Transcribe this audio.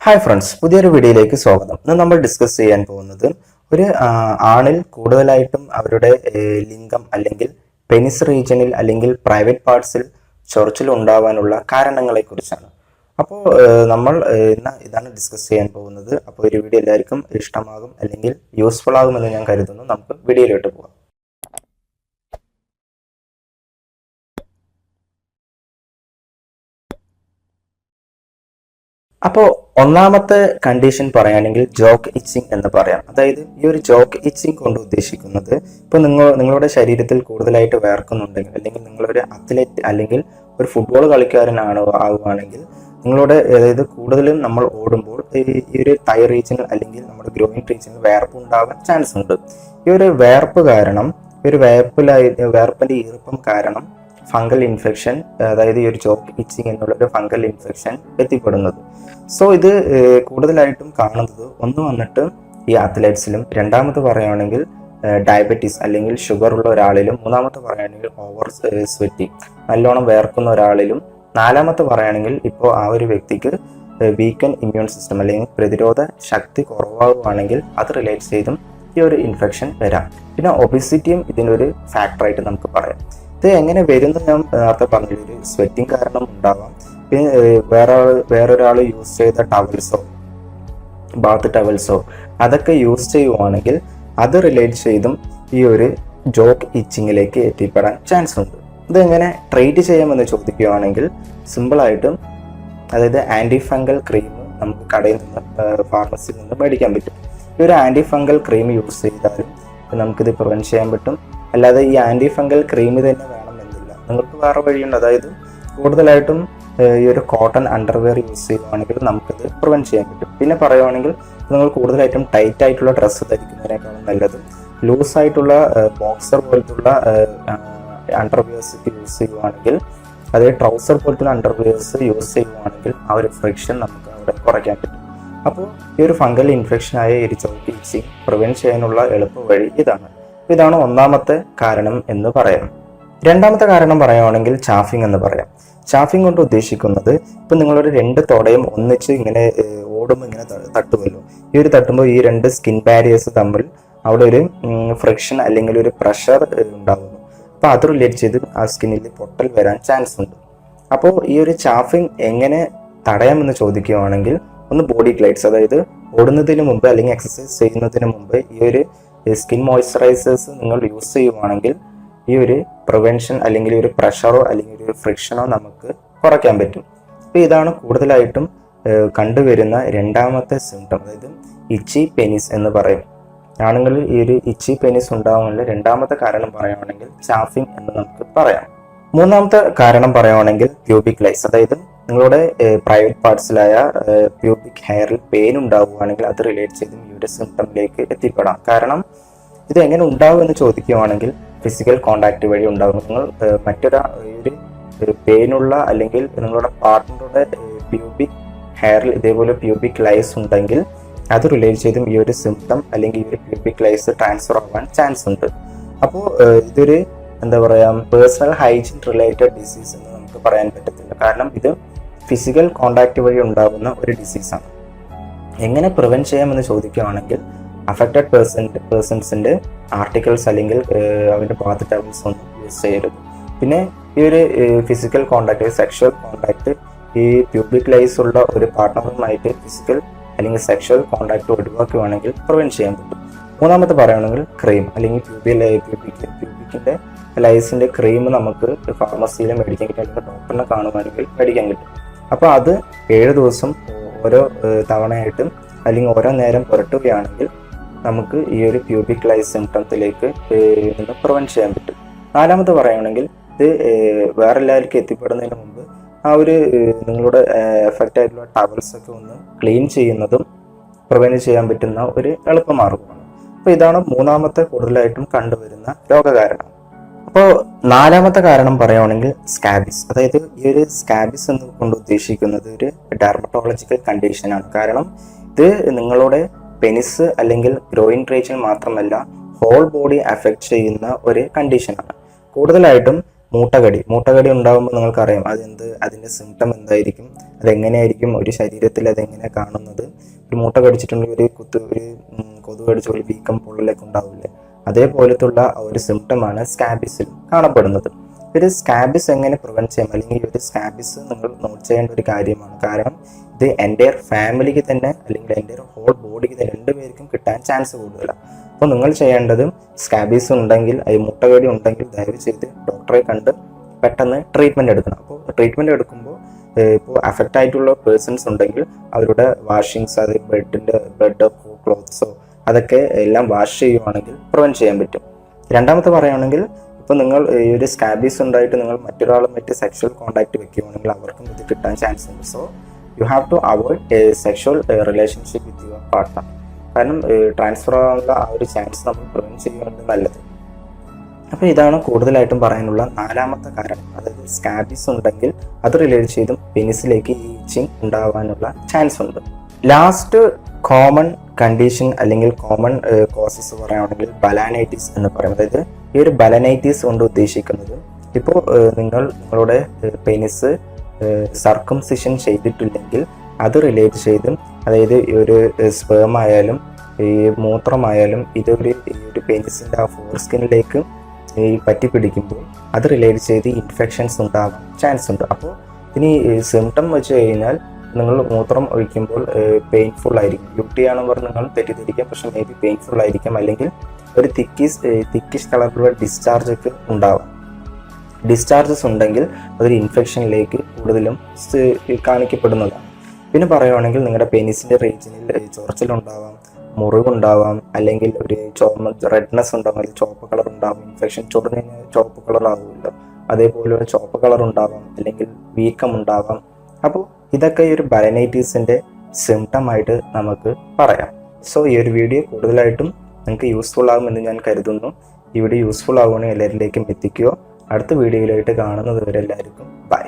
Hi friends, പുതിയൊരു വീഡിയോയിലേക്ക് സ്വാഗതം. ഇന്ന് നമ്മൾ ഡിസ്കസ് ചെയ്യാൻ പോകുന്നത് ഒരു ആണിൽ കൂടുതലായിട്ടും അവരുടെ ലിംഗം അല്ലെങ്കിൽ പെനിസ് റീജിയനിൽ അല്ലെങ്കിൽ പ്രൈവറ്റ് പാർട്സിൽ ചൊറിച്ചിൽ ഉണ്ടാവാനുള്ള കാരണങ്ങളെ കുറിച്ചാണ്. അപ്പോൾ നമ്മൾ ഇതാണ് ഡിസ്കസ് ചെയ്യാൻ പോകുന്നത്. അപ്പോൾ ഒരു വീഡിയോ എല്ലാവർക്കും ഇഷ്ടമാകും അല്ലെങ്കിൽ യൂസ്ഫുൾ ആകുമെന്ന് ഞാൻ കരുതുന്നു. നമുക്ക് വീഡിയോയിലോട്ട് പോകാം. അപ്പോൾ ഒന്നാമത്തെ കണ്ടീഷൻ പറയുകയാണെങ്കിൽ ജോക്ക് ഇച്ചിങ് എന്ന് പറയാം. അതായത് ഈ ഒരു ജോക്ക് ഇച്ചിങ് കൊണ്ട് ഉദ്ദേശിക്കുന്നത് ഇപ്പോൾ നിങ്ങളുടെ ശരീരത്തിൽ കൂടുതലായിട്ട് വേർക്കുന്നുണ്ടെങ്കിൽ അല്ലെങ്കിൽ നിങ്ങളൊരു അത്ലറ്റ് അല്ലെങ്കിൽ ഒരു ഫുട്ബോൾ ആവുകയാണെങ്കിൽ നിങ്ങളുടെ അതായത് കൂടുതലും നമ്മൾ ഓടുമ്പോൾ ഈ ഒരു തൈ റീജിയനിൽ അല്ലെങ്കിൽ നമ്മുടെ ഗ്രോയിൻ റീജിയനിൽ വേർപ്പ് ഉണ്ടാവാൻ ചാൻസ് ഉണ്ട്. ഈ ഒരു വേർപ്പ് കാരണം വേർപ്പിന്റെ ഈർപ്പം കാരണം ഫംഗൽ ഇൻഫെക്ഷൻ, അതായത് ഈ ഒരു ജോക്ക് ഇച്ചിങ് എന്നുള്ള ഒരു ഫംഗൽ ഇൻഫെക്ഷൻ എത്തിപ്പെടുന്നത്. സോ ഇത് കൂടുതലായിട്ടും കാണുന്നത് ഒന്ന് വന്നിട്ട് ഈ അത്ലറ്റ്സിലും, രണ്ടാമത് പറയുകയാണെങ്കിൽ ഡയബറ്റീസ് അല്ലെങ്കിൽ ഷുഗർ ഉള്ള ഒരാളിലും, മൂന്നാമത്തെ പറയുകയാണെങ്കിൽ ഓവർ സ്വെറ്റിംഗ് നല്ലോണം വേർക്കുന്ന ഒരാളിലും, നാലാമത്തെ പറയുകയാണെങ്കിൽ ഇപ്പോൾ ആ ഒരു വ്യക്തിക്ക് വീക്കൻ ഇമ്മ്യൂൺ സിസ്റ്റം അല്ലെങ്കിൽ പ്രതിരോധ ശക്തി കുറവാകുകയാണെങ്കിൽ അത് റിലേറ്റ് ചെയ്തും ഈ ഒരു ഇൻഫെക്ഷൻ വരാം. പിന്നെ ഒബിസിറ്റിയും ഇതിനൊരു ഫാക്ടറായിട്ട് നമുക്ക് പറയാം. ഇത് എങ്ങനെ വരുന്നു ഞാൻ നേരത്തെ പറഞ്ഞ ഒരു സ്വെറ്റിംഗ് കാരണം ഉണ്ടാവാം. പിന്നെ വേറൊരാൾ യൂസ് ചെയ്ത ടവൽസോ ബാത്ത് ടവൽസോ അതൊക്കെ യൂസ് ചെയ്യുവാണെങ്കിൽ അത് റിലേറ്റ് ചെയ്തും ഈ ഒരു ജോക്ക് ഇച്ചിങ്ങിലേക്ക് എത്തിപ്പെടാൻ ചാൻസ് ഉണ്ട്. ഇതെങ്ങനെ ട്രീറ്റ് ചെയ്യാമെന്ന് ചോദിക്കുകയാണെങ്കിൽ സിമ്പിളായിട്ടും, അതായത് ആൻറ്റി ഫംഗൽ ക്രീം നമുക്ക് കടയിൽ നിന്ന് ഫാർമസിയിൽ നിന്ന് മേടിക്കാൻ പറ്റും. ഈ ഒരു ആൻറ്റി ഫംഗൽ ക്രീം യൂസ് ചെയ്താലും നമുക്കിത് പ്രിവെൻറ്റ് ചെയ്യാൻ പറ്റും. അല്ലാതെ ഈ ആൻറ്റി ഫംഗൽ ക്രീം തന്നെ വേണമെന്നില്ല, നിങ്ങൾക്ക് വേറെ വഴിയുണ്ട്. അതായത് കൂടുതലായിട്ടും ഈ ഒരു കോട്ടൺ അണ്ടർവെയർ യൂസ് ചെയ്യുകയാണെങ്കിൽ നമുക്കിത് പ്രിവെൻറ്റ് ചെയ്യാൻ പറ്റും. പിന്നെ പറയുകയാണെങ്കിൽ നിങ്ങൾ കൂടുതലായിട്ടും ടൈറ്റ് ആയിട്ടുള്ള ഡ്രസ്സ് ധരിക്കുന്നതിനേക്കാളും നല്ലത് ലൂസായിട്ടുള്ള ബോക്സർ പോലത്തുള്ള അണ്ടർവെയർസ് യൂസ് ചെയ്യുകയാണെങ്കിൽ, അതായത് ട്രൗസർ പോലത്തുള്ള അണ്ടർവെയർസ് യൂസ് ചെയ്യുകയാണെങ്കിൽ ആ ഒരു ഫ്രിക്ഷൻ നമുക്ക് അവിടെ കുറയ്ക്കാൻ പറ്റും. അപ്പോൾ ഈ ഒരു ഫംഗൽ ഇൻഫെക്ഷനായ ഒരു ജോക്ക് ഇച്ചിങ് പ്രിവെൻറ്റ് ചെയ്യാനുള്ള എളുപ്പ വഴി ഇതാണ് ഒന്നാമത്തെ കാരണം എന്ന് പറയാം. രണ്ടാമത്തെ കാരണം പറയുകയാണെങ്കിൽ ചാഫിങ് എന്ന് പറയാം. ചാഫിങ് കൊണ്ട് ഉദ്ദേശിക്കുന്നത് ഇപ്പം നിങ്ങളൊരു രണ്ട് തുടയും ഒന്നിച്ച് ഇങ്ങനെ ഓടുമ്പോൾ ഇങ്ങനെ തട്ടുമല്ലോ. ഈ ഒരു തട്ടുമ്പോൾ ഈ രണ്ട് സ്കിൻ ബാരിയേഴ്സ് തമ്മിൽ അവിടെ ഒരു ഫ്രിക്ഷൻ അല്ലെങ്കിൽ ഒരു പ്രഷർ ഉണ്ടാകുന്നു. അപ്പോൾ അത് റിലേറ്റ് ചെയ്ത് ആ സ്കിന്നിൽ പൊട്ടൽ വരാൻ ചാൻസ് ഉണ്ട്. അപ്പോൾ ഈ ഒരു ചാഫിങ് എങ്ങനെ തടയാമെന്ന് ചോദിക്കുകയാണെങ്കിൽ ഒന്ന് ബോഡി ഗ്ലൈഡ്സ്, അതായത് ഓടുന്നതിന് മുമ്പ് അല്ലെങ്കിൽ എക്സസൈസ് ചെയ്യുന്നതിന് മുമ്പ് ഈ ഒരു സ്കിൻ മോയ്സ്ചറൈസേഴ്സ് നിങ്ങൾ യൂസ് ചെയ്യുവാണെങ്കിൽ ഈ ഒരു പ്രിവെൻഷൻ അല്ലെങ്കിൽ ഒരു പ്രഷറോ അല്ലെങ്കിൽ ഒരു ഫ്രിക്ഷനോ നമുക്ക് കുറയ്ക്കാൻ പറ്റും. അപ്പോൾ ഇതാണ് കൂടുതലായിട്ടും കണ്ടുവരുന്ന രണ്ടാമത്തെ സിംറ്റം, അതായത് ഇച്ചി പെനിസ് എന്ന് പറയും. ആണുങ്ങളിൽ ഈ ഒരു ഇച്ചി പെനിസ് ഉണ്ടാകാനുള്ള രണ്ടാമത്തെ കാരണം പറയുകയാണെങ്കിൽ ചാഫിങ് എന്ന് നമുക്ക് പറയാം. മൂന്നാമത്തെ കാരണം പറയുകയാണെങ്കിൽ പ്യൂബിക് ലൈസ്, അതായത് നിങ്ങളുടെ പ്രൈവറ്റ് പാർട്സിലായ പ്യൂബിക് ഹെയറിൽ പെയിൻ ഉണ്ടാവുകയാണെങ്കിൽ അത് റിലേറ്റ് ചെയ്തും ഈ ഒരു സിംറ്റമിലേക്ക് എത്തിപ്പെടാം. കാരണം ഇത് എങ്ങനെ ഉണ്ടാവും എന്ന് ചോദിക്കുകയാണെങ്കിൽ ഫിസിക്കൽ കോണ്ടാക്ട് വഴി ഉണ്ടാകും. നിങ്ങൾ ഒരു പെയിനുള്ള അല്ലെങ്കിൽ നിങ്ങളുടെ പാർട്ട്ണറുടെ പ്യൂബിക് ഹെയറിൽ ഇതേപോലെ പ്യൂബിക് ലൈസ് ഉണ്ടെങ്കിൽ അത് റിലേറ്റ് ചെയ്തും ഈ ഒരു സിംറ്റം അല്ലെങ്കിൽ ഈ ഒരു പ്യൂബിക് ലൈസ് ട്രാൻസ്ഫർ ആവാൻ ചാൻസ് ഉണ്ട്. അപ്പോൾ ഇതൊരു പേഴ്സണൽ ഹൈജീൻ റിലേറ്റഡ് ഡിസീസ് എന്ന് നമുക്ക് പറയാൻ പറ്റത്തില്ല. കാരണം ഇത് ഫിസിക്കൽ കോണ്ടാക്ട് വഴി ഉണ്ടാകുന്ന ഒരു ഡിസീസാണ്. എങ്ങനെ പ്രിവെൻറ്റ് ചെയ്യാമെന്ന് ചോദിക്കുകയാണെങ്കിൽ അഫക്റ്റഡ് പേഴ്സൺസിൻ്റെ ആർട്ടിക്കിൾസ് അല്ലെങ്കിൽ അവരുടെ ബാത്ത് ടവൽസ് ഒന്നും യൂസ് ചെയ്യരുത്. പിന്നെ ഈ ഒരു ഫിസിക്കൽ കോണ്ടാക്ട്, സെക്ഷൽ കോണ്ടാക്ട്, ഈ പ്യൂബിക് ലൈസ് ഉള്ള ഒരു പാർട്ട്ണറുമായിട്ട് ഫിസിക്കൽ അല്ലെങ്കിൽ സെക്ഷൽ കോണ്ടാക്ട് ഒഴിവാക്കുകയാണെങ്കിൽ പ്രിവെൻറ്റ് ചെയ്യാൻ പറ്റും. മൂന്നാമത്തെ പറയുകയാണെങ്കിൽ ക്രീം അല്ലെങ്കിൽ പ്യൂബിക്കിൻ്റെ ലൈസിൻ്റെ ക്രീം നമുക്ക് ഫാർമസിയിൽ മേടിക്കാൻ കിട്ടും, അല്ലെങ്കിൽ ഡോക്ടറിനെ കാണുവാണെങ്കിൽ മേടിക്കാൻ കിട്ടും. അപ്പോൾ അത് 7 ദിവസം ഓരോ തവണയായിട്ടും അല്ലെങ്കിൽ ഓരോ നേരം പുരട്ടുകയാണെങ്കിൽ നമുക്ക് ഈ ഒരു പ്യൂബിക് ലൈസ് സിംറ്റത്തിലേക്ക് നിന്ന് പ്രിവെൻറ്റ് ചെയ്യാൻ പറ്റും. നാലാമത് പറയുകയാണെങ്കിൽ ഇത് വേറെ എല്ലാവർക്കും എത്തിപ്പെടുന്നതിന് മുമ്പ് ആ ഒരു നിങ്ങളുടെ എഫക്റ്റ് ആയിട്ടുള്ള ടവൽസൊക്കെ ഒന്ന് ക്ലീൻ ചെയ്യുന്നതും പ്രിവെൻറ്റ് ചെയ്യാൻ പറ്റുന്ന ഒരു എളുപ്പമാർഗ്ഗമാണ്. അപ്പോൾ ഇതാണ് മൂന്നാമത്തെ കൂടുതലായിട്ടും കണ്ടുവരുന്ന രോഗകാരണം. അപ്പോൾ നാലാമത്തെ കാരണം പറയുകയാണെങ്കിൽ സ്കാബിസ്, അതായത് ഈ ഒരു സ്കാബിസ് എന്ന് കൊണ്ട് ഉദ്ദേശിക്കുന്നത് ഒരു ഡെർമറ്റോളജിക്കൽ കണ്ടീഷനാണ്. കാരണം ഇത് നിങ്ങളുടെ പെനിസ് അല്ലെങ്കിൽ ഗ്രോയിൻ റീജിയൻ മാത്രമല്ല ഹോൾ ബോഡി അഫക്റ്റ് ചെയ്യുന്ന ഒരു കണ്ടീഷനാണ്. കൂടുതലായിട്ടും മൂട്ടകടി ഉണ്ടാകുമ്പോൾ നിങ്ങൾക്കറിയാം അതിൻ്റെ സിംറ്റം എന്തായിരിക്കും, അതെങ്ങനെയായിരിക്കും ഒരു ശരീരത്തിൽ അതെങ്ങനെ കാണുന്നത്. ഒരു മൂട്ട കടിച്ചിട്ടുണ്ടെങ്കിൽ ഒരു കൊതു കടിച്ച ഒരു വീക്കം പൊള്ളലൊക്കെ ഉണ്ടാവില്ലേ, അതേപോലത്തുള്ള ഒരു സിംറ്റമാണ് സ്കാബിസിൽ കാണപ്പെടുന്നത്. ഒരു സ്കാബിസ് എങ്ങനെ പ്രിവെന്റ് ചെയ്യാം, അല്ലെങ്കിൽ ഒരു സ്കാബിസ് നിങ്ങൾ നോട്ട് ചെയ്യേണ്ട ഒരു കാര്യമാണ്. കാരണം ഇത് എൻ്റെ ഫാമിലിക്ക് തന്നെ അല്ലെങ്കിൽ എൻ്റെ ഹോൾ ബോഡിക്ക് തന്നെ രണ്ടുപേർക്കും കിട്ടാൻ ചാൻസ് കൂടുതലാണ്. അപ്പോൾ നിങ്ങൾ ചെയ്യേണ്ടത് സ്കാബീസ് ഉണ്ടെങ്കിൽ, മുട്ടകടി ഉണ്ടെങ്കിൽ ദയവ് ചെയ്ത് ഡോക്ടറെ കണ്ട് പെട്ടെന്ന് ട്രീറ്റ്മെൻറ്റ് എടുക്കണം. അപ്പോൾ ട്രീറ്റ്മെൻറ്റ് എടുക്കുമ്പോൾ ഇപ്പോൾ അഫക്റ്റ് ആയിട്ടുള്ള പേഴ്സൺസ് ഉണ്ടെങ്കിൽ അവരുടെ വാഷിങ്സ്, അത് ബ്ലഡ് ക്ലോത്ത്സോ അതൊക്കെ എല്ലാം വാഷ് ചെയ്യുവാണെങ്കിൽ പ്രിവെൻറ്റ് ചെയ്യാൻ പറ്റും. രണ്ടാമത്തെ പറയുകയാണെങ്കിൽ, ഇപ്പോൾ നിങ്ങൾ ഈ ഒരു സ്കാബീസ് ഉണ്ടായിട്ട് നിങ്ങൾ മറ്റൊരാളുമായിട്ട് സെക്ഷൽ കോൺടാക്ട് വെക്കുകയാണെങ്കിൽ അവർക്കും ഇത് കിട്ടാൻ ചാൻസ് ഉണ്ട്. So you have to avoid a sexual relationship with your partner. കാരണം ട്രാൻസ്ഫർ ആവാനുള്ള ആ ഒരു ചാൻസ് നമ്മൾ പ്രിവെൻറ്റ് ചെയ്യുന്നത് നല്ലത്. അപ്പോൾ ഇതാണ് കൂടുതലായിട്ടും പറയാനുള്ള നാലാമത്തെ കാരണം. അതായത് സ്കാബീസ് ഉണ്ടെങ്കിൽ അത് റിലേറ്റ് ചെയ്തും പെനിസിലേക്ക് ഈ ഇച്ചിങ് ഉണ്ടാവാനുള്ള ചാൻസ് ഉണ്ട്. ലാസ്റ്റ് കോമൺ കണ്ടീഷൻ അല്ലെങ്കിൽ കോമൺ കോസസ് പറയുകയാണെങ്കിൽ ബലാനൈറ്റിസ് എന്ന് പറയും. അതായത് ഈ ഒരു ബലനൈറ്റിസ് കൊണ്ട് ഉദ്ദേശിക്കുന്നത്, ഇപ്പോൾ നിങ്ങളുടെ പെനിസ് സർക്കംസിഷൻ ചെയ്തിട്ടില്ലെങ്കിൽ അത് റിലേറ്റ് ചെയ്തും, അതായത് ഈ ഒരു സ്പേം ആയാലും ഈ മൂത്രമായാലും ഈ ഒരു പെനിസിൻ്റെ ആ ഫോർസ്കിനിലേക്ക് ഈ പറ്റി പിടിക്കുമ്പോൾ അത് റിലേറ്റ് ചെയ്ത് ഇൻഫെക്ഷൻസ് ഉണ്ടാകാൻ ചാൻസ് ഉണ്ട്. അപ്പോൾ ഇനി സിംറ്റം വെച്ച് കഴിഞ്ഞാൽ നിങ്ങൾ മൂത്രം ഒഴിക്കുമ്പോൾ പെയിൻഫുൾ ആയിരിക്കും. ബ്യൂട്ടി ആണെന്ന് പറഞ്ഞ് നിങ്ങൾ തെറ്റിദ്ധരിക്കാം, പക്ഷേ മേ ബി പെയിൻഫുൾ ആയിരിക്കാം. അല്ലെങ്കിൽ ഒരു തിക്കിഷ് കളറിലുള്ള ഡിസ്ചാർജ് ഒക്കെ ഉണ്ടാവാം. ഡിസ്ചാർജസ് ഉണ്ടെങ്കിൽ അതൊരു ഇൻഫെക്ഷനിലേക്ക് കൂടുതലും കാണിക്കപ്പെടുന്നതാണ്. പിന്നെ പറയുകയാണെങ്കിൽ നിങ്ങളുടെ പെനിസിൻ്റെ റീജിയനിൽ ചൊറിച്ചിലുണ്ടാവാം, മുറിവുണ്ടാവാം, അല്ലെങ്കിൽ ഒരു റെഡ്നെസ് ഉണ്ടാവാം, അല്ലെങ്കിൽ ചുവപ്പ് കളർ ഉണ്ടാവാം. ഇൻഫെക്ഷൻ ചൊറിഞ്ഞ് കഴിഞ്ഞാൽ ചുവപ്പ് കളർ ആവുമല്ലോ, അതേപോലെ ഒരു ചുവപ്പ് കളർ ഉണ്ടാവാം, അല്ലെങ്കിൽ വീക്കം ഉണ്ടാവാം. അപ്പോൾ ഇതൊക്കെ ഈ ഒരു ബലനൈറ്റീസിൻ്റെ സിംറ്റമായിട്ട് നമുക്ക് പറയാം. സോ ഈ ഒരു വീഡിയോ കൂടുതലായിട്ടും നിങ്ങൾക്ക് യൂസ്ഫുൾ ആകുമെന്ന് ഞാൻ കരുതുന്നു. ഈ വീഡിയോ യൂസ്ഫുൾ ആവുകയാണെങ്കിൽ എല്ലാവരിലേക്കും എത്തിക്കുക. അടുത്ത വീഡിയോയിലായിട്ട് കാണുന്നത് വരെ എല്ലാവർക്കും ബൈ.